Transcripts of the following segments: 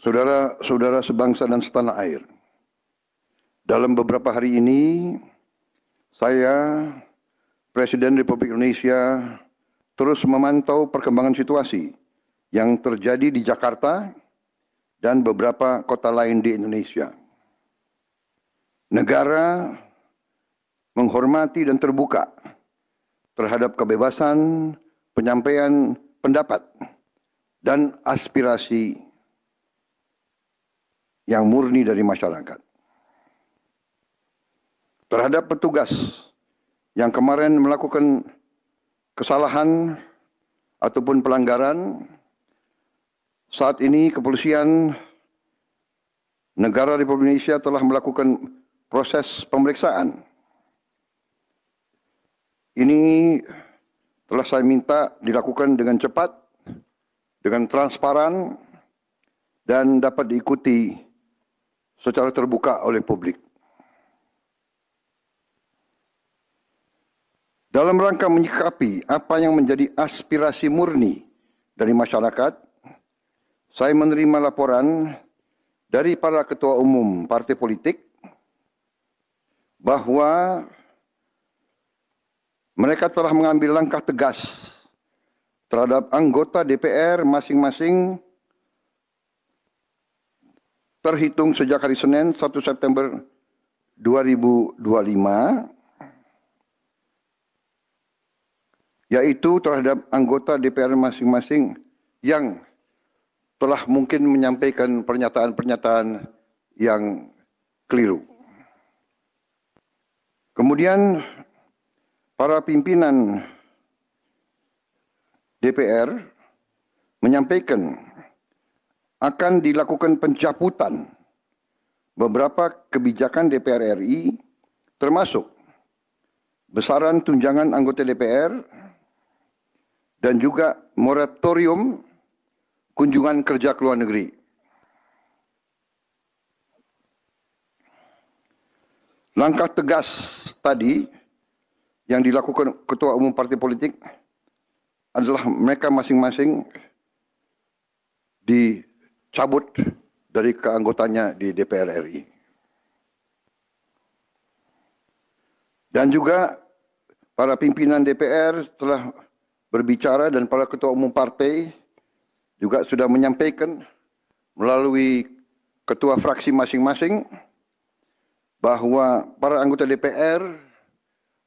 Saudara-saudara sebangsa dan setanah air, dalam beberapa hari ini, saya, Presiden Republik Indonesia, terus memantau perkembangan situasi yang terjadi di Jakarta dan beberapa kota lain di Indonesia. Negara menghormati dan terbuka terhadap kebebasan penyampaian pendapat dan aspirasi yang murni dari masyarakat. Terhadap petugas yang kemarin melakukan kesalahan ataupun pelanggaran, saat ini kepolisian negara Republik Indonesia telah melakukan proses pemeriksaan. Ini telah saya minta dilakukan dengan cepat, dengan transparan, dan dapat diikuti secara terbuka oleh publik. Dalam rangka menyikapi apa yang menjadi aspirasi murni dari masyarakat, saya menerima laporan dari para ketua umum partai politik bahwa mereka telah mengambil langkah tegas terhadap anggota DPR masing-masing terhitung sejak hari Senin 1 September 2025, yaitu terhadap anggota DPR masing-masing yang telah mungkin menyampaikan pernyataan-pernyataan yang keliru. Kemudian para pimpinan DPR menyampaikan akan dilakukan pencabutan beberapa kebijakan DPR RI, termasuk besaran tunjangan anggota DPR dan juga moratorium kunjungan kerja ke luar negeri. Langkah tegas tadi yang dilakukan ketua umum partai politik adalah mereka masing-masing dicabut dari keanggotaannya di DPR RI. Dan juga para pimpinan DPR telah berbicara dan para ketua umum partai juga sudah menyampaikan melalui ketua fraksi masing-masing bahwa para anggota DPR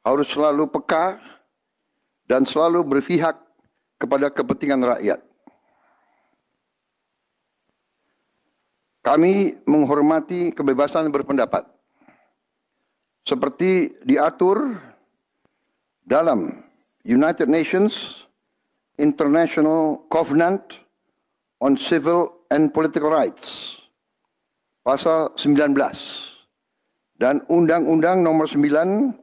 harus selalu peka dan selalu berpihak kepada kepentingan rakyat. Kami menghormati kebebasan berpendapat seperti diatur dalam United Nations International Covenant on Civil and Political Rights, pasal 19, dan Undang-Undang Nomor 9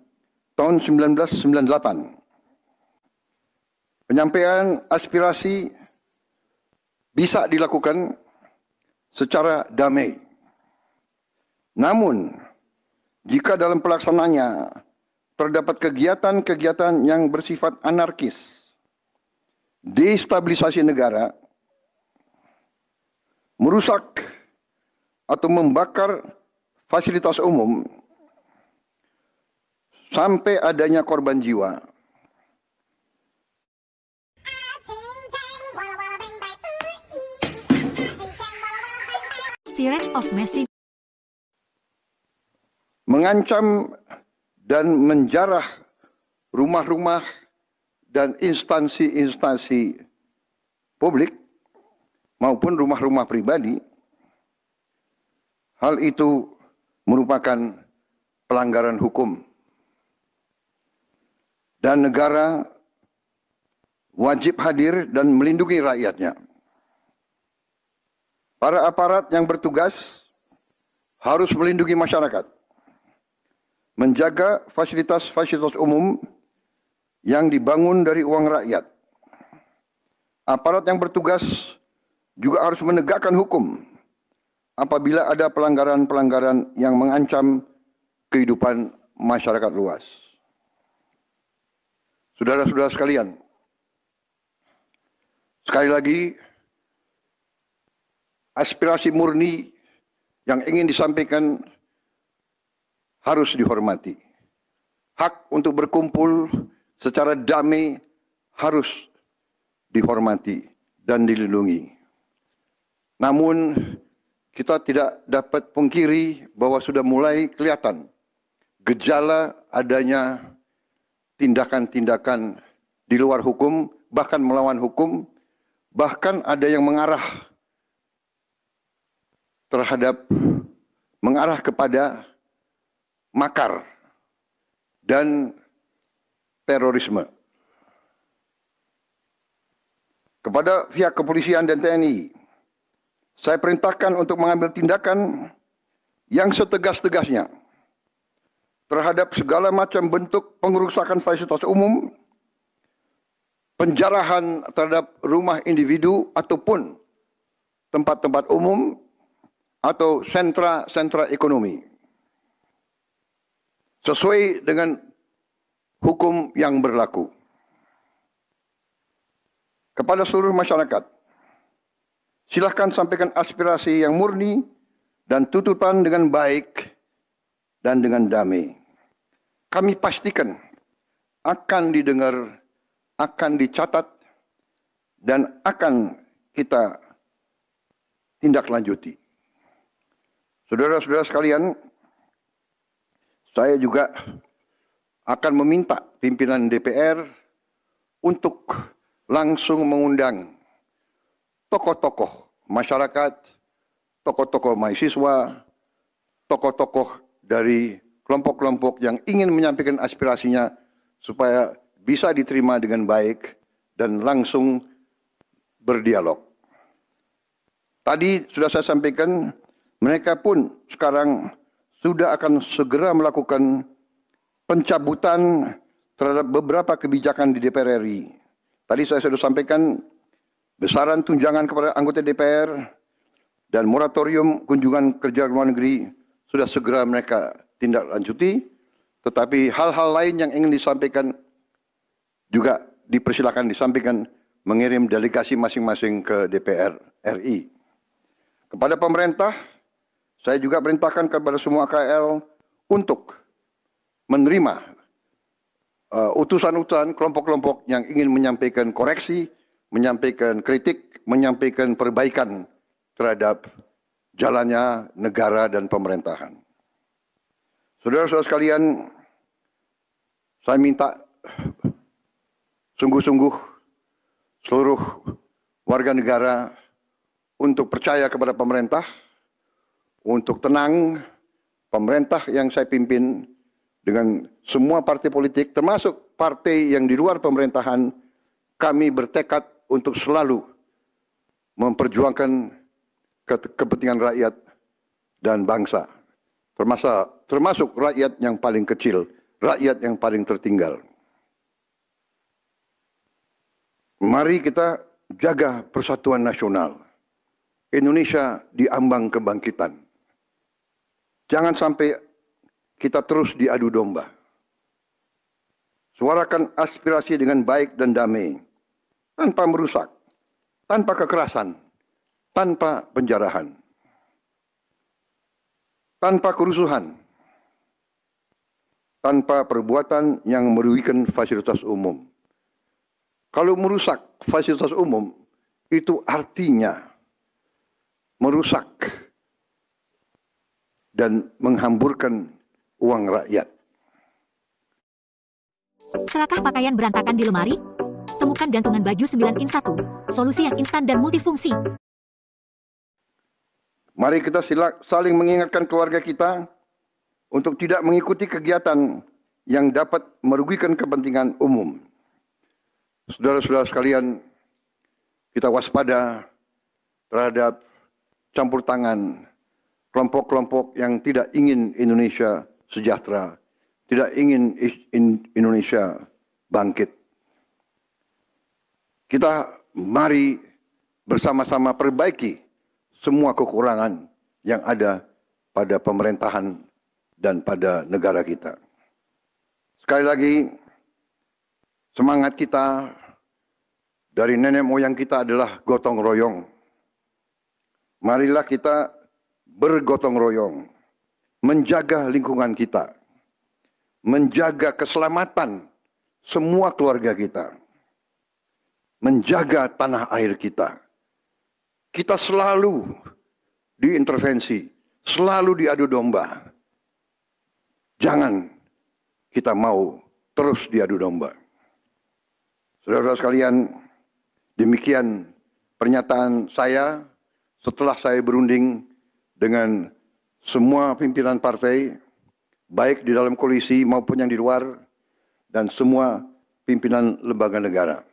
tahun 1998. Penyampaian aspirasi bisa dilakukan secara damai. Namun, jika dalam pelaksananya terdapat kegiatan-kegiatan yang bersifat anarkis, destabilisasi negara, merusak atau membakar fasilitas umum, sampai adanya korban jiwa, mengancam dan menjarah rumah-rumah dan instansi-instansi publik maupun rumah-rumah pribadi, hal itu merupakan pelanggaran hukum. Dan negara wajib hadir dan melindungi rakyatnya. Para aparat yang bertugas harus melindungi masyarakat, menjaga fasilitas-fasilitas umum yang dibangun dari uang rakyat. Aparat yang bertugas juga harus menegakkan hukum apabila ada pelanggaran-pelanggaran yang mengancam kehidupan masyarakat luas. Saudara-saudara sekalian, sekali lagi, aspirasi murni yang ingin disampaikan harus dihormati. Hak untuk berkumpul secara damai harus dihormati dan dilindungi. Namun, kita tidak dapat pungkiri bahwa sudah mulai kelihatan gejala adanya tindakan-tindakan di luar hukum, bahkan melawan hukum, bahkan ada yang mengarah kepada makar dan terorisme. Kepada pihak kepolisian dan TNI, saya perintahkan untuk mengambil tindakan yang setegas-tegasnya terhadap segala macam bentuk pengerusakan fasilitas umum, penjarahan terhadap rumah individu ataupun tempat-tempat umum atau sentra-sentra ekonomi, sesuai dengan hukum yang berlaku. Kepada seluruh masyarakat, silakan sampaikan aspirasi yang murni dan tuntutan dengan baik dan dengan damai. Kami pastikan akan didengar, akan dicatat, dan akan kita tindak lanjuti. Saudara-saudara sekalian, saya juga akan meminta pimpinan DPR untuk langsung mengundang tokoh-tokoh masyarakat, tokoh-tokoh mahasiswa, tokoh-tokoh dari kelompok-kelompok yang ingin menyampaikan aspirasinya supaya bisa diterima dengan baik dan langsung berdialog. Tadi sudah saya sampaikan, mereka pun sekarang sudah akan segera melakukan pencabutan terhadap beberapa kebijakan di DPR RI. Tadi saya sudah sampaikan besaran tunjangan kepada anggota DPR dan moratorium kunjungan kerja luar negeri sudah segera mereka tindak lanjuti, tetapi hal-hal lain yang ingin disampaikan juga dipersilakan disampaikan mengirim delegasi masing-masing ke DPR RI. Kepada pemerintah, saya juga perintahkan kepada semua KL untuk menerima utusan-utusan kelompok-kelompok yang ingin menyampaikan koreksi, menyampaikan kritik, menyampaikan perbaikan terhadap jalannya negara dan pemerintahan. Saudara-saudara sekalian, saya minta sungguh-sungguh seluruh warga negara untuk percaya kepada pemerintah, untuk tenang. Pemerintah yang saya pimpin dengan semua partai politik, termasuk partai yang di luar pemerintahan, kami bertekad untuk selalu memperjuangkan kepentingan rakyat dan bangsa. Termasuk rakyat yang paling kecil, rakyat yang paling tertinggal. Mari kita jaga persatuan nasional. Indonesia di ambang kebangkitan. Jangan sampai kita terus diadu domba. Suarakan aspirasi dengan baik dan damai, tanpa merusak, tanpa kekerasan, tanpa penjarahan, tanpa kerusuhan, tanpa perbuatan yang merugikan fasilitas umum. Kalau merusak fasilitas umum, itu artinya merusak dan menghamburkan uang rakyat. Serakah pakaian berantakan di lemari? Temukan gantungan baju 9 in 1, solusi yang instan dan multifungsi. Mari kita saling mengingatkan keluarga kita untuk tidak mengikuti kegiatan yang dapat merugikan kepentingan umum. Saudara-saudara sekalian, kita waspada terhadap campur tangan kelompok-kelompok yang tidak ingin Indonesia sejahtera, tidak ingin Indonesia bangkit. Kita mari bersama-sama perbaiki semua kekurangan yang ada pada pemerintahan dan pada negara kita. Sekali lagi, semangat kita dari nenek moyang kita adalah gotong royong. marilah kita bergotong royong, menjaga lingkungan kita, menjaga keselamatan semua keluarga kita, menjaga tanah air kita. Kita selalu diintervensi, selalu diadu domba. Jangan kita mau terus diadu domba. Saudara-saudara sekalian, demikian pernyataan saya setelah saya berunding dengan semua pimpinan partai, baik di dalam koalisi maupun yang di luar, dan semua pimpinan lembaga negara.